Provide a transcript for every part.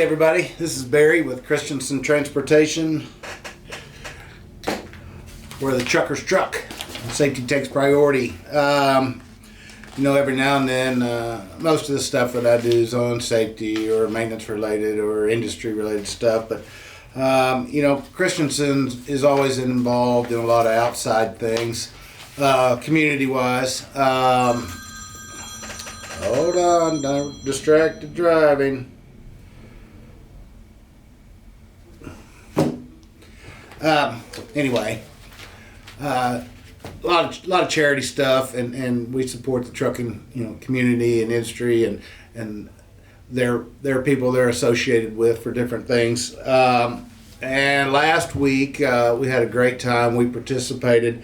everybody, this is Barry with Christensen Transportation, where the truckers truck. Safety takes priority. Every now and then, most of the stuff that I do is on safety or maintenance related or industry related stuff, but Christensen is always involved in a lot of outside things, community wise. Hold on, don't distracted driving. Anyway, a lot of charity stuff, and we support the trucking community and industry, and there are people they're associated with for different things. And last week we had a great time. We participated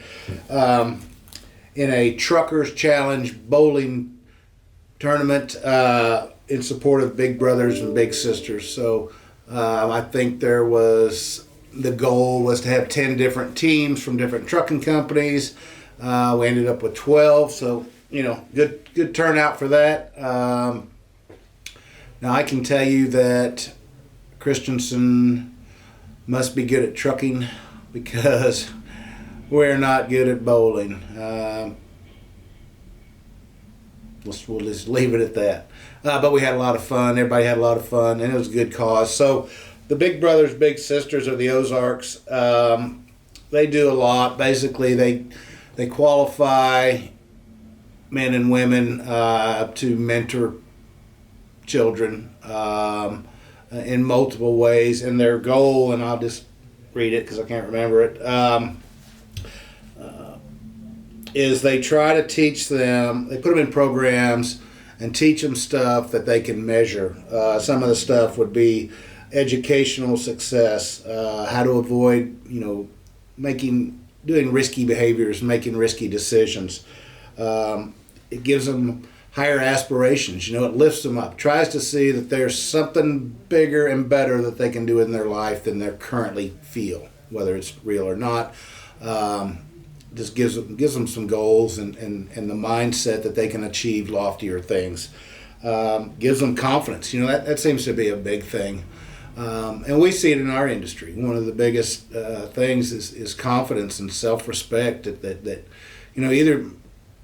in a Truckers Challenge bowling tournament in support of Big Brothers and Big Sisters. So I think the goal was to have 10 different teams from different trucking companies. We ended up with 12, so good turnout for that. Now I can tell you that Christensen must be good at trucking because we're not good at bowling. We'll just leave it at that. But we had a lot of fun. Everybody had a lot of fun, and it was a good cause. So the Big Brothers, Big Sisters of the Ozarks, they do a lot. Basically, they qualify men and women to mentor children in multiple ways. And their goal, and I'll just read it because I can't remember it, is they try to teach them, they put them in programs and teach them stuff that they can measure. Some of the stuff would be educational success, how to avoid, doing risky behaviors, making risky decisions. It gives them higher aspirations. It lifts them up, tries to see that there's something bigger and better that they can do in their life than they currently feel, whether it's real or not. Just gives them some goals and the mindset that they can achieve loftier things. Gives them confidence. That seems to be a big thing. And we see it in our industry. One of the biggest things is confidence and self-respect that either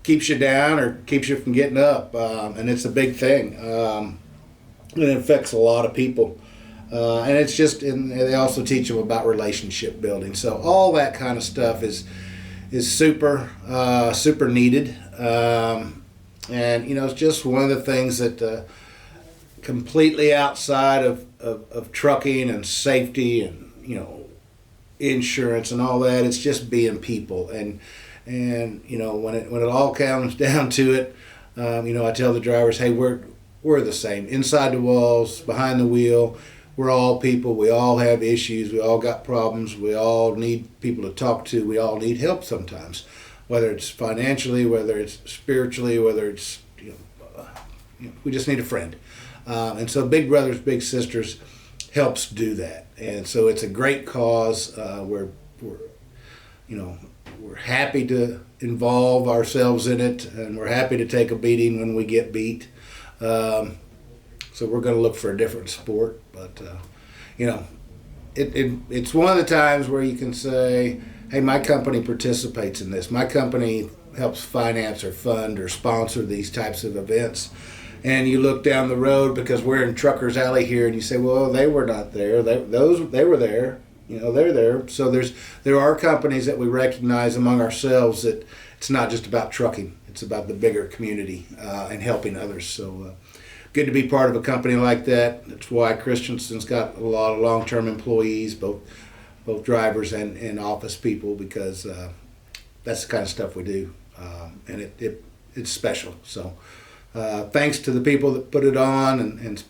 keeps you down or keeps you from getting up. And it's a big thing. And it affects a lot of people. And they also teach them about relationship building. So all that kind of stuff is super needed. And it's just one of the things that completely outside of trucking and safety and insurance and all that. It's just being people, and when it all comes down to it, I tell the drivers, hey, we're the same inside the walls, behind the wheel. We're all people. We all have issues. We all got problems. We all need people to talk to. We all need help sometimes, whether it's financially, whether it's spiritually, whether it's we just need a friend. And so Big Brothers, Big Sisters helps do that. And so it's a great cause. We're happy to involve ourselves in it, and we're happy to take a beating when we get beat. So we're going to look for a different sport. But, it's one of the times where you can say, hey, my company participates in this. My company helps finance or fund or sponsor these types of events. And you look down the road, because we're in Truckers Alley here, and you say, well, they were not there. They were there. They're there. So there are companies that we recognize among ourselves that it's not just about trucking. It's about the bigger community and helping others. So good to be part of a company like that. That's why Christensen's got a lot of long-term employees, both drivers and office people, because that's the kind of stuff we do, and it's special. So thanks to the people that put it on and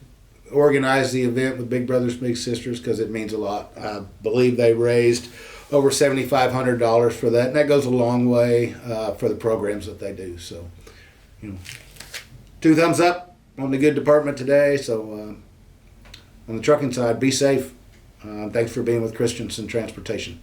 organized the event with Big Brothers Big Sisters, because it means a lot. I believe they raised over $7,500 for that, and that goes a long way for the programs that they do. So 2 thumbs up on the good department today. So on the trucking side, be safe. Thanks for being with Christensen Transportation.